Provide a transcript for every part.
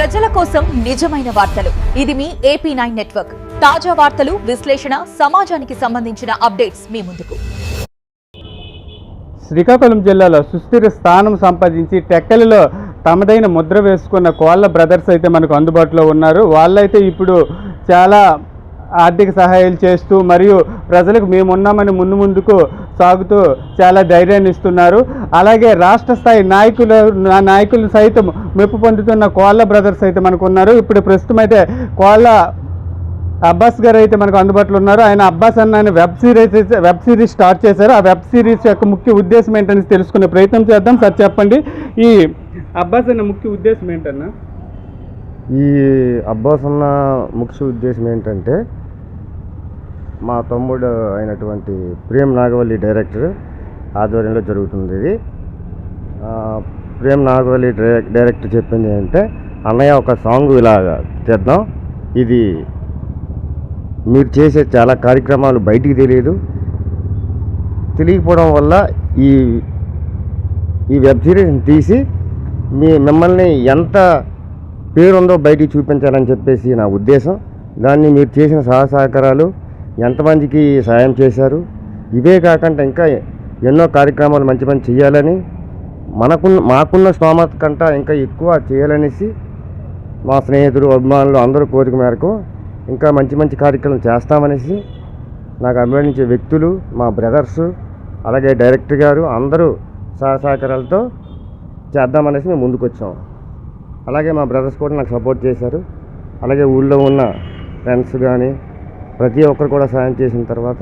ప్రజల కోసం నిజమైన వార్తలు. ఇది మీ AP9 నెట్వర్క్. తాజా వార్తలు, విశ్లేషణ, సమాజానికి సంబంధించిన అప్డేట్స్ మీ ముందుకు. శ్రీకాకుళం జిల్లాలో సుస్థిర స్థానం సంపాదించి టెక్కలిలో తమదైన ముద్ర వేసుకున్న కోళ్ళ బ్రదర్స్ అయితే మనకు అందుబాటులో ఉన్నారు. వాళ్ళైతే ఇప్పుడు చాలా ఆర్థిక సహాయాలు చేస్తూ మరియు ప్రజలకు మేమున్నామని ముందుకు సాగుతూ చాలా ధైర్యాన్ని ఇస్తున్నారు. అలాగే రాష్ట్ర స్థాయి నాయకులు సైతం మెప్పు పొందుతున్న కోళ్ళ బ్రదర్స్ అయితే మనకు ఉన్నారు. ఇప్పుడు ప్రస్తుతం అయితే కోళ్ళ అబ్బాస్ గారు అయితే మనకు అందుబాటులో ఉన్నారు. ఆయన అబ్బాస్ అన్న వెబ్ సిరీస్ స్టార్ట్ చేశారు. ఆ వెబ్ సిరీస్ యొక్క ముఖ్య ఉద్దేశం ఏంటని తెలుసుకునే ప్రయత్నం చేద్దాం. సార్ చెప్పండి, ఈ అబ్బాస్ అన్న ముఖ్య ఉద్దేశం ఏంటన్నా? ఈ అబ్బాస్ అన్న ముఖ్య ఉద్దేశం ఏంటంటే, మా తమ్ముడు అయినటువంటి ప్రేమ్ నాగవల్లి డైరెక్టర్ ఆధ్వర్యంలో జరుగుతుంది. ఇది ప్రేమ్ నాగవల్లి డైరెక్టర్ చెప్పింది ఏంటంటే, అన్నయ్య ఒక సాంగ్ ఇలాగా చేద్దాం, ఇది మీరు చేసే చాలా కార్యక్రమాలు బయటికి తెలియకపోవడం వల్ల ఈ వెబ్ సిరీస్ని తీసి మిమ్మల్ని ఎంత పేరుందో బయటికి చూపించాలని చెప్పేసి నా ఉద్దేశం. దాన్ని మీరు చేసిన సహకారాలు ఎంతమందికి సాయం చేశారు, ఇవే కాకుండా ఇంకా ఎన్నో కార్యక్రమాలు మంచి చేయాలని, మాకున్న స్తోమత కంటే ఇంకా ఎక్కువ చేయాలనేసి మా స్నేహితులు, అభిమానులు అందరూ కోరిక మేరకు ఇంకా మంచి కార్యక్రమం చేస్తామనేసి నాకు అభిమానించే వ్యక్తులు, మా బ్రదర్స్, అలాగే డైరెక్టర్ గారు అందరూ సహకారాలతో చేద్దామనేసి మేము ముందుకు వచ్చాము. అలాగే మా బ్రదర్స్ కూడా నాకు సపోర్ట్ చేశారు. అలాగే ఊళ్ళో ఉన్న ఫ్రెండ్స్ కానీ ప్రతి ఒక్కరు కూడా సాయం చేసిన తర్వాత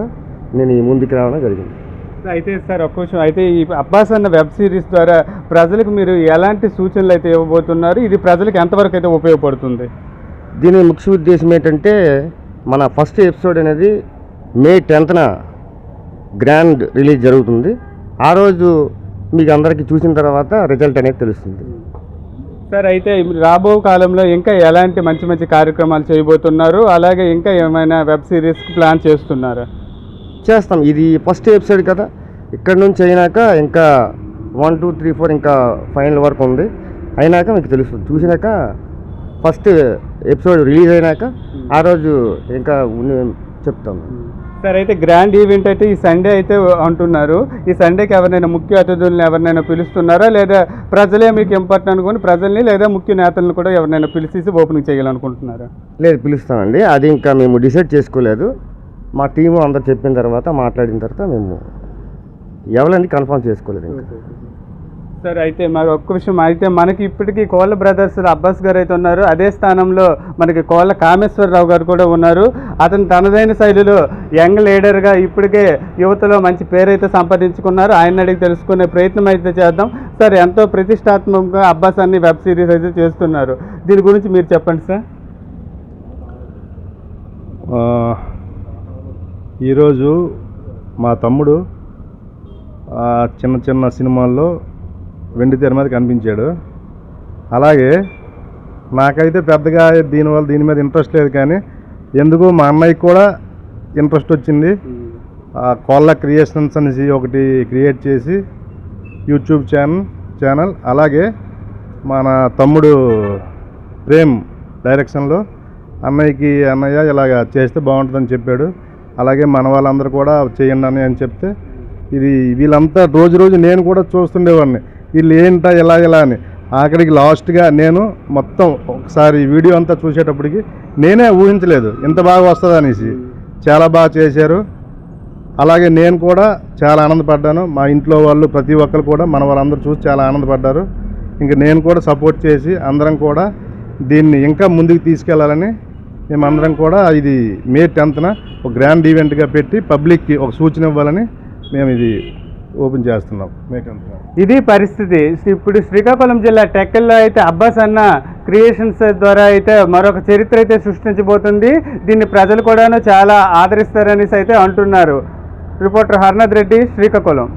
నేను ఈ ముందుకు రావడం జరిగింది. అయితే సార్ ఒక్క విషయం, అయితే ఈ అబ్బాస్ అన్న వెబ్ సిరీస్ ద్వారా ప్రజలకు మీరు ఎలాంటి సూచనలు అయితే ఇవ్వబోతున్నారు? ఇది ప్రజలకు ఎంతవరకు అయితే ఉపయోగపడుతుంది? దీని ముఖ్య ఉద్దేశం ఏంటంటే, మన ఫస్ట్ ఎపిసోడ్ అనేది May 10న గ్రాండ్ రిలీజ్ జరుగుతుంది. ఆ రోజు మీకు అందరికీ చూసిన తర్వాత రిజల్ట్ అనేది తెలుస్తుంది. సార్ అయితే రాబో కాలంలో ఇంకా ఎలాంటి మంచి కార్యక్రమాలు చేయబోతున్నారు? అలాగే ఇంకా ఏమైనా వెబ్ సిరీస్ ప్లాన్ చేస్తున్నారా? చేస్తాం. ఇది ఫస్ట్ ఎపిసోడ్ కదా, ఇక్కడ నుంచి అయినాక ఇంకా 1, 2, 3, 4 ఇంకా ఫైనల్ వర్క్ ఉంది. అయినాక మీకు తెలుస్తుంది. చూసినాక ఫస్ట్ ఎపిసోడ్ రిలీజ్ అయినాక ఆ రోజు ఇంకా చెప్తాం. సార్ అయితే గ్రాండ్ ఈవెంట్ అయితే ఈ సండే అయితే అంటున్నారు. ఈ సండేకి ఎవరినైనా ముఖ్య అతిథులను ఎవరినైనా పిలుస్తున్నారా, లేదా ప్రజలే మీకు ఇంపార్టెంట్ అనుకుని ప్రజల్ని లేదా ముఖ్య నేతలను కూడా ఎవరినైనా పిలిచేసి ఓపెనింగ్ చేయాలనుకుంటున్నారా? లేదు, పిలుస్తామండి. అది ఇంకా మేము డిసైడ్ చేసుకోలేదు. మా టీము అందరు చెప్పిన తర్వాత, మాట్లాడిన తర్వాత మేము ఎవరైనా కన్ఫర్మ్ చేసుకోలేదు ఇంకా. సార్ అయితే మరి ఒక్క విషయం, అయితే మనకి ఇప్పటికీ కోళ్ళ బ్రదర్స్ అబ్బాస్ గారు అయితే ఉన్నారు. అదే స్థానంలో మనకి కోళ్ళ కామేశ్వరరావు గారు కూడా ఉన్నారు. అతను తనదైన శైలిలో యంగ్ లీడర్గా ఇప్పటికే యువతలో మంచి పేరైతే సంపాదించుకున్నారు. ఆయన అడిగి తెలుసుకునే ప్రయత్నం అయితే చేద్దాం. సార్, ఎంతో ప్రతిష్టాత్మకంగా అబ్బాస్ అన్ని వెబ్ సిరీస్ అయితే చేస్తున్నారు. దీని గురించి మీరు చెప్పండి సార్. ఈరోజు మా తమ్ముడు చిన్న సినిమాల్లో వెండి తెర మీద కనిపించాడు. అలాగే నాకైతే పెద్దగా దీని మీద ఇంట్రెస్ట్ లేదు, కానీ ఎందుకు మా అన్నయ్యకి కూడా ఇంట్రెస్ట్ వచ్చింది. కోళ్ళ క్రియేషన్స్ అనేసి ఒకటి క్రియేట్ చేసి యూట్యూబ్ ఛానల్, అలాగే మన తమ్ముడు ప్రేమ్ డైరెక్షన్లో అన్నయ్య ఇలాగ చేస్తే బాగుంటుందని చెప్పాడు. అలాగే మన వాళ్ళందరూ కూడా చేయండి అని చెప్తే, ఇది వీళ్ళంతా రోజు నేను కూడా చూస్తుండేవాడిని, వీళ్ళు ఏంటా ఎలా అని. ఆఖరికి లాస్ట్గా నేను మొత్తం ఒకసారి వీడియో అంతా చూసేటప్పటికి నేనే ఊహించలేదు ఇంత బాగా వస్తుంది అనేసి. చాలా బాగా చేశారు. అలాగే నేను కూడా చాలా ఆనందపడ్డాను. మా ఇంట్లో వాళ్ళు ప్రతి ఒక్కరు కూడా మన వాళ్ళందరూ చూసి చాలా ఆనందపడ్డారు. ఇంకా నేను కూడా సపోర్ట్ చేసి అందరం కూడా దీన్ని ఇంకా ముందుకు తీసుకెళ్లాలని మేమందరం కూడా ఇది May 10న ఒక గ్రాండ్ ఈవెంట్గా పెట్టి పబ్లిక్కి ఒక సూచన ఇవ్వాలని మేము ఇది ఓపెన్ చేస్తున్నాం. ఇది పరిస్థితి. ఇప్పుడు శ్రీకాకుళం జిల్లా టెక్కల్లో అయితే అబ్బాస్ అన్న క్రియేషన్స్ ద్వారా అయితే మరొక చరిత్ర అయితే సృష్టించబోతుంది. దీన్ని ప్రజలు కూడాను చాలా ఆదరిస్తారనేసి అయితే అంటున్నారు. రిపోర్టర్ హర్నాథ్ రెడ్డి, శ్రీకాకుళం.